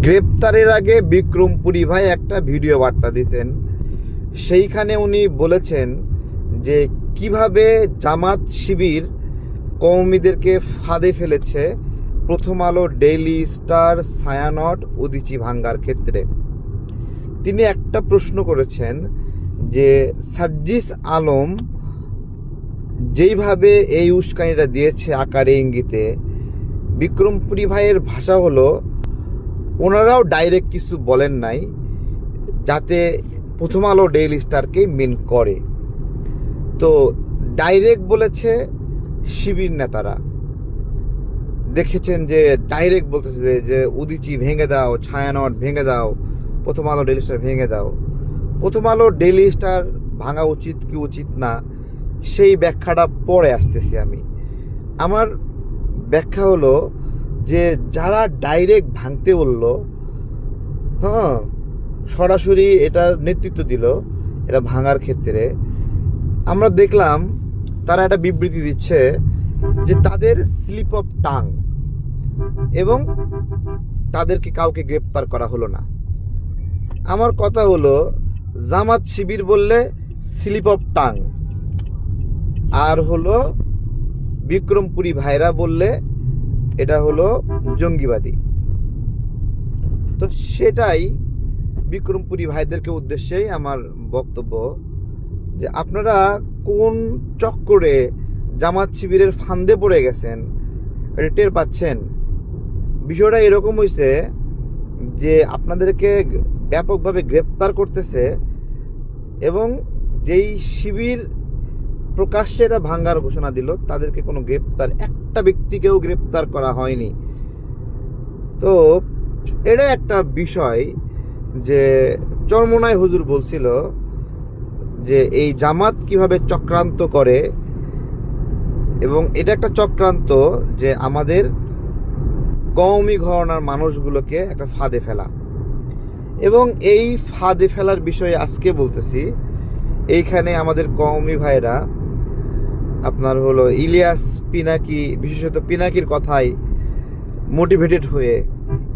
গ্রেপ্তারের আগে বিক্রমপুরী ভাই একটা ভিডিও বার্তা দিয়েছেন। সেইখানে উনি বলেছেন যে কিভাবে জামাত শিবির কওমিদেরকে ফাঁদে ফেলেছে প্রথম আলো, ডেইলি স্টার, ছায়ানট, উদীচী ভাঙ্গার ক্ষেত্রে। তিনি একটা প্রশ্ন করেছেন যে সার্জিস আলম যেইভাবে এই উস্কানিটা দিয়েছে আকারে ইঙ্গিতে, বিক্রমপুরী ভাইয়ের ভাষা হলো ওনারাও ডাইরেক্ট কিছু বলেন নাই যাতে প্রথম আলো, ডেইলি স্টারকে মিন করে। তো ডাইরেক্ট বলেছে শিবির নেতারা, দেখেছেন যে ডাইরেক্ট বলতেছে যে উদীচী ভেঙে দাও, ছায়ানট ভেঙে দাও, প্রথম আলো, ডেইলি স্টার ভেঙে দাও। প্রথম আলো, ডেইলি স্টার ভাঙা উচিত কি উচিত না সেই ব্যাখ্যাটা পরে আসতেছি আমি। আমার ব্যাখ্যা হলো যে যারা ডাইরেক্ট ভাঙতে বললো, সরাসরি এটা নেতৃত্ব দিল এটা ভাঙার ক্ষেত্রে, আমরা দেখলাম তারা একটা বিবৃতি দিচ্ছে যে তাদের স্লিপ অফ টাং এবং তাদেরকে কাউকে গ্রেপ্তার করা হলো না। আমার কথা হলো জামাত শিবির বললে স্লিপ অফ টাং, আর হলো বিক্রমপুরী ভাইরা বললে এটা হলো জঙ্গিবাদী। তো সেটাই বিক্রমপুরী ভাইদেরকে উদ্দেশ্যেই আমার বক্তব্য যে আপনারা কোন চক্করে জামাত শিবিরের ফান্দে পড়ে গেছেন এটা টের পাচ্ছেন। বিষয়টা এরকম হয়েছে যে আপনাদেরকে ব্যাপকভাবে গ্রেপ্তার করতেছে এবং যেই শিবির প্রকাশ্যে এটা ভাঙ্গার ঘোষণা দিল তাদেরকে কোনো গ্রেপ্তার, একটা ব্যক্তিকেও গ্রেপ্তার করা হয়নি। তো এটা একটা বিষয় যে চরমোনাই হুজুর বলছিল যে এই জামাত কিভাবে চক্রান্ত করে, এবং এটা একটা চক্রান্ত যে আমাদের কওমি ঘরানার মানুষগুলোকে একটা ফাঁদে ফেলা। এবং এই ফাঁদে ফেলার বিষয়ে আজকে বলতেছি, এইখানে আমাদের কওমি ভাইরা আপনার হলো ইলিয়াস পিনাকি, বিশেষত পিনাকির কথায় মোটিভেটেড হয়ে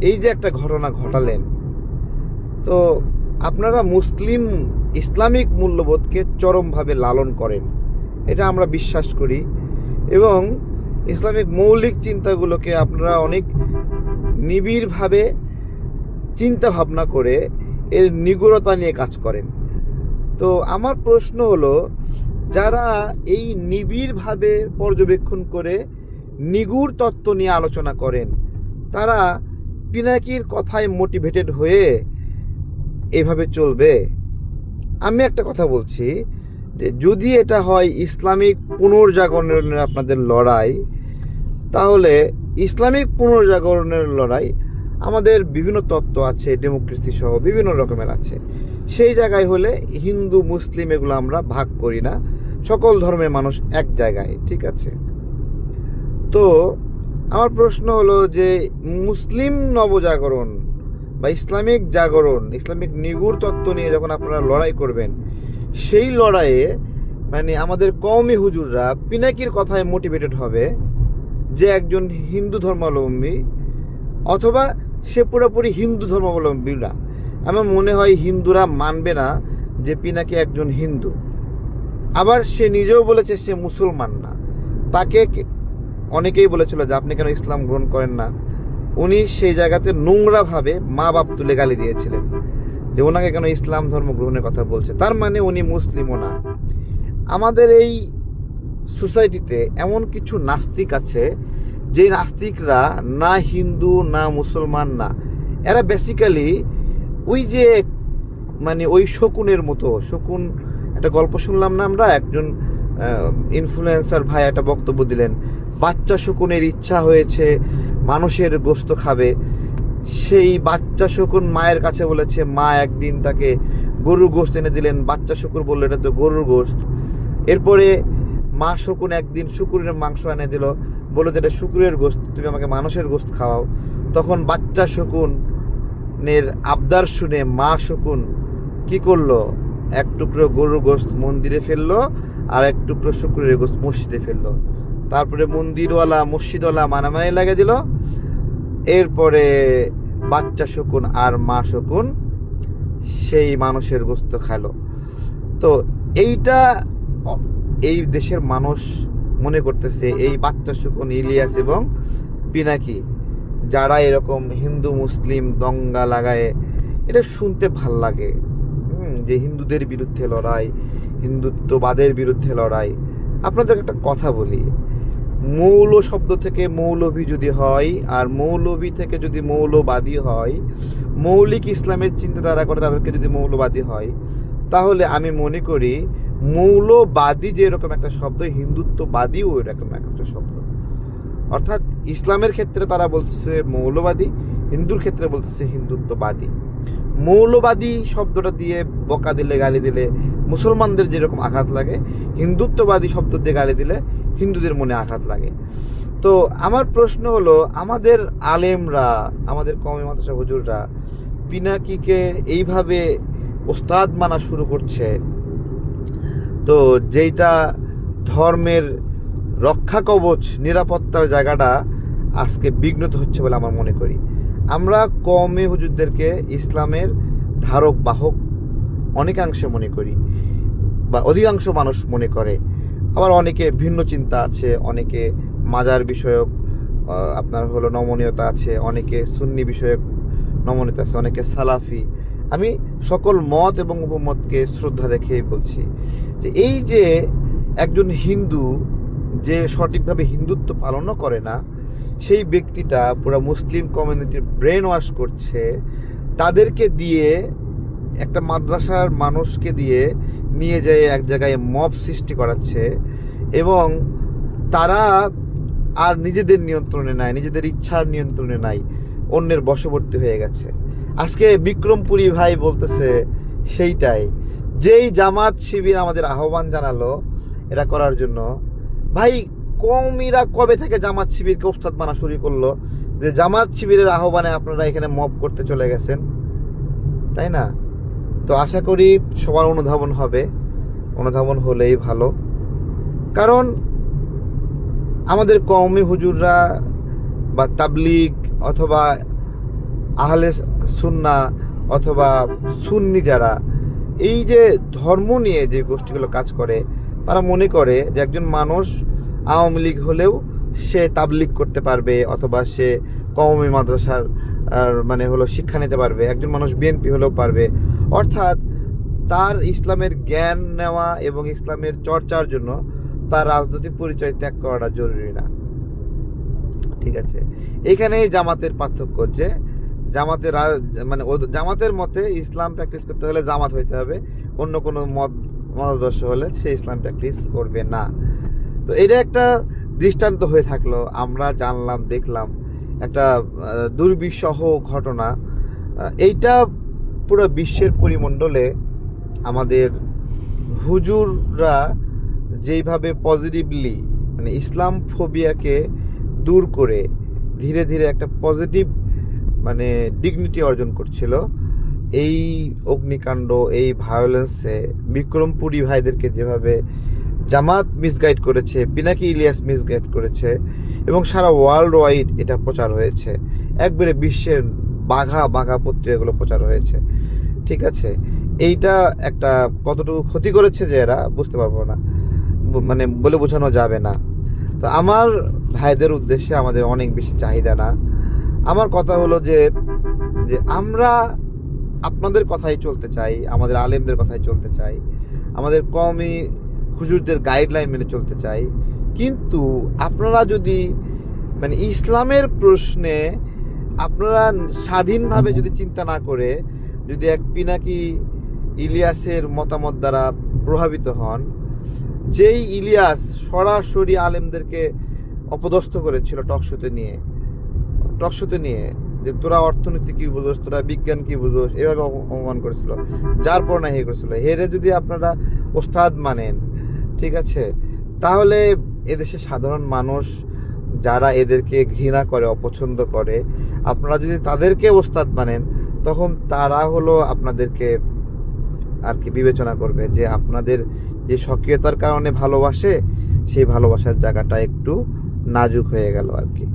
এই যে একটা ঘটনা ঘটালেন, তো আপনারা মুসলিম ইসলামিক মূল্যবোধকে চরমভাবে লালন করেন, এটা আমরা বিশ্বাস করি, এবং ইসলামিক মৌলিক চিন্তাগুলোকে আপনারা অনেক নিবিড়ভাবে চিন্তা ভাবনা করে এর নিগুড়তা নিয়ে কাজ করেন। তো আমার প্রশ্ন হলো, যারা এই নিবিড়ভাবে পর্যবেক্ষণ করে নিগুড় তত্ত্ব নিয়ে আলোচনা করেন, তারা পিনাকির কথায় মোটিভেটেড হয়ে এভাবে চলবে? আমি একটা কথা বলছি যে যদি এটা হয় ইসলামিক পুনর্জাগরণের আপনাদের লড়াই, তাহলে ইসলামিক পুনর্জাগরণের লড়াই আমাদের বিভিন্ন তত্ত্ব আছে, ডেমোক্রেসি সহ বিভিন্ন রকমের আছে। সেই জায়গায় হলে হিন্দু মুসলিম এগুলো আমরা ভাগ করি না, সকল ধর্মের মানুষ এক জায়গায়, ঠিক আছে? তো আমার প্রশ্ন হলো যে মুসলিম নবজাগরণ বা ইসলামিক জাগরণ, ইসলামিক নিগুড় তত্ত্ব নিয়ে যখন আপনারা লড়াই করবেন, সেই লড়াইয়ে মানে আমাদের কওমি হুজুররা পিনাকির কথায় মোটিভেটেড হবে যে একজন হিন্দু ধর্মাবলম্বী, অথবা সে পুরোপুরি হিন্দু ধর্মাবলম্বী না। আমার মনে হয় হিন্দুরা মানবে না যে পিনাকি একজন হিন্দু। আবার সে নিজেও বলেছে সে মুসলমান না। তাকে অনেকেই বলেছিল যে আপনি কেন ইসলাম গ্রহণ করেন না। উনি সেই জায়গাতে নোংরাভাবে মা বাপ তুলে গালি দিয়েছিলেন যে ওনাকে কেন ইসলাম ধর্ম গ্রহণের কথা বলছে, তার মানে উনি মুসলিমও না। আমাদের এই সোসাইটিতে এমন কিছু নাস্তিক আছে যে নাস্তিকরা না হিন্দু না মুসলমান না, এরা বেসিক্যালি ওই যে মানে ওই শকুনের মতো। শকুন, একটা গল্প শুনলাম না আমরা, একজন ইনফ্লুয়েন্সার ভাই একটা বক্তব্য দিলেন, বাচ্চা শকুনের ইচ্ছা হয়েছে মানুষের গোস্ত খাবে। সেই বাচ্চা শকুন মায়ের কাছে বলেছে, মা একদিন তাকে গরুর গোস্ত এনে দিলেন। বাচ্চা শকুন বললো এটা তো গরুর গোস্ত। এরপরে মা শকুন একদিন শুকুরের মাংস এনে দিল, বললো যে এটা শুকুরের গোস্ত, তুমি আমাকে মানুষের গোস্ত খাওয়াও। তখন বাচ্চা শকুনের আবদার শুনে মা শকুন কি করলো, এক টুকরো গরুর গোস্ত মন্দিরে ফেললো আর এক টুকরো শুকুরের গোস্ত মসজিদে ফেললো। তারপরে মন্দিরওয়ালা মসজিদওয়ালা মানামানি লাগিয়ে দিল। এরপরে বাচ্চা শকুন আর মা শকুন সেই মানুষের গোস্ত খালো। তো এইটা এই দেশের মানুষ মনে করতেছে এই বাচ্চা শকুন ইলিয়াস এবং পিনাকি, যারা এরকম হিন্দু মুসলিম দঙ্গা লাগায়, এটা শুনতে ভাল লাগে। যে হিন্দুদের বিরুদ্ধে লড়াই, হিন্দুত্ববাদের বিরুদ্ধে লড়াই। আপনাদের একটা কথা বলি, মৌল শব্দ থেকে মৌলভী যদি হয়, আর মৌলভী থেকে যদি মৌলবাদী হয়, মৌলিক ইসলামের চিন্তাধারা করে তাদেরকে যদি মৌলবাদী হয়, তাহলে আমি মনে করি মৌলবাদী যে এরকম একটা শব্দ, হিন্দুত্ববাদীও এরকম একটা শব্দ। অর্থাৎ ইসলামের ক্ষেত্রে তারা বলছে মৌলবাদী, হিন্দুর ক্ষেত্রে বলছে হিন্দুত্ববাদী। মৌলবাদী শব্দটা দিয়ে বকা দিলে, গালি দিলে মুসলমানদের যেরকম আঘাত লাগে, হিন্দুত্ববাদী শব্দ দিয়ে গালি দিলে হিন্দুদের মনে আঘাত লাগে। তো আমার প্রশ্ন হলো, আমাদের আলেমরা, আমাদের কওমি মাদ্রাসা হুজুররা পিনাকিকে এইভাবে ওস্তাদ মানা শুরু করছে, তো যেইটা ধর্মের রক্ষা কবচ, নিরাপত্তার জায়গাটা আজকে বিঘ্নিত হচ্ছে বলে আমার মনে করি। আমরা কওমি হুজুরদেরকে ইসলামের ধারক বাহক অনেকাংশে মনে করি, বা অধিকাংশ মানুষ মনে করে। আবার অনেকে ভিন্ন চিন্তা আছে, অনেকে মাজার বিষয়ক আপনার হলো নমনীয়তা আছে, অনেকে সুন্নি বিষয়ক নমনীয়তা আছে, অনেকে সালাফি। আমি সকল মত এবং উপমতকে শ্রদ্ধা রেখেই বলছি যে এই যে একজন হিন্দু যে সঠিকভাবে হিন্দুত্ব পালনও করে না, সেই ব্যক্তিটা পুরো মুসলিম কমিউনিটির ব্রেন ওয়াশ করছে, তাদেরকে দিয়ে, একটা মাদ্রাসার মানুষকে দিয়ে নিয়ে যায় এক জায়গায় মব সৃষ্টি করাচ্ছে, এবং তারা আর নিজেদের নিয়ন্ত্রণে নাই, নিজেদের ইচ্ছার নিয়ন্ত্রণে নাই, অন্যের বশবর্তী হয়ে গেছে। আজকে বিক্রমপুরী ভাই বলতেছে সেইটাই, যেই জামাত শিবির আমাদের আহ্বান জানালো এটা করার জন্য, ভাই কওমিরা কবে থেকে জামাত শিবিরকে ওস্তাদ মানা শুরু করলো যে জামাত শিবিরের আহ্বানে আপনারা এখানে মব করতে চলে গেছেন, তাই না? তো আশা করি সবার অনুধাবন হবে, অনুধাবন হলেই ভালো। কারণ আমাদের কওমি হুজুররা বা তাবলিগ অথবা আহলে সুন্নাহ অথবা সুন্নি যারা এই যে ধর্ম নিয়ে যে গোষ্ঠীগুলো কাজ করে, তারা মনে করে যে একজন মানুষ আওয়ামী লীগ হলেও সে তাবলিগ করতে পারবে, অথবা সে কওমি মাদ্রাসার মানে হলো শিক্ষা নিতে পারবে, একজন মানুষ বিএনপি হলেও পারবে। অর্থাৎ তার ইসলামের জ্ঞান নেওয়া এবং ইসলামের চর্চার জন্য তার রাজনৈতিক পরিচয় ত্যাগ করাটা জরুরি না। ঠিক আছে, এইখানেই জামাতের পার্থক্য, যে জামাতের মানে জামাতের মতে ইসলাম প্র্যাকটিস করতে হলে জামাত হইতে হবে, অন্য কোনো মতাদর্শ হলে সে ইসলাম প্র্যাকটিস করবে না। তো এটা একটা দৃষ্টান্ত হয়ে থাকলো, আমরা জানলাম, দেখলাম একটা দুর্বিষহ ঘটনা। এইটা পুরো বিশ্বের পরিমণ্ডলে আমাদের হুজুররা যেইভাবে পজিটিভলি মানে ইসলাম ফোবিয়াকে দূর করে ধীরে ধীরে একটা পজিটিভ মানে ডিগনিটি অর্জন করছিল, এই অগ্নিকাণ্ড, এই ভায়োলেন্সে বিক্রমপুরী ভাইদেরকে যেভাবে জামাত মিসগাইড করেছে, পিনাকি ইলিয়াস মিসগাইড করেছে, এবং সারা ওয়ার্ল্ড ওয়াইড এটা প্রচার হয়েছে, একবারে বিশ্বের বাঘা বাঘা পত্রিকাগুলো প্রচার হয়েছে। ঠিক আছে, এইটা একটা কতটুকু ক্ষতি করেছে যে এরা বুঝতে পারবো না, মানে বলে বোঝানো যাবে না। তো আমার ভাইদের উদ্দেশ্যে আমাদের অনেক বেশি চাহিদা না। আমার কথা হলো যে আমরা আপনাদের কথাই চলতে চাই, আমাদের আলেমদের কথাই চলতে চাই, আমাদের কওমি হুজুরদের গাইডলাইন মেনে চলতে চাই। কিন্তু আপনারা যদি মানে ইসলামের প্রশ্নে আপনারা স্বাধীনভাবে যদি চিন্তা না করে যদি এক পিনাকি ইলিয়াসের মতামত দ্বারা প্রভাবিত হন, যেই ইলিয়াস সরাসরি আলেমদেরকে অপদস্থ করেছিল টকশোতে নিয়ে যে তোরা অর্থনীতি কি বুঝোস, তোরা বিজ্ঞান কি বুঝোস, এভাবে অপমান করেছিল, যার পর না হে করেছিল, হেরে যদি আপনারা ওস্তাদ মানেন, ঠিক আছে, তাহলে এদেশে সাধারণ মানুষ যারা এদেরকে ঘৃণা করে, অপছন্দ করে, আপনারা যদি তাদেরকে ওস্তাদ মানেন, তখন তারা হলো আপনাদেরকে আর কি বিবেচনা করবে যে আপনাদের যে স্বকীয়তার কারণে ভালোবাসে, সেই ভালোবাসার জায়গাটা একটু নাজুক হয়ে গেল আর কি।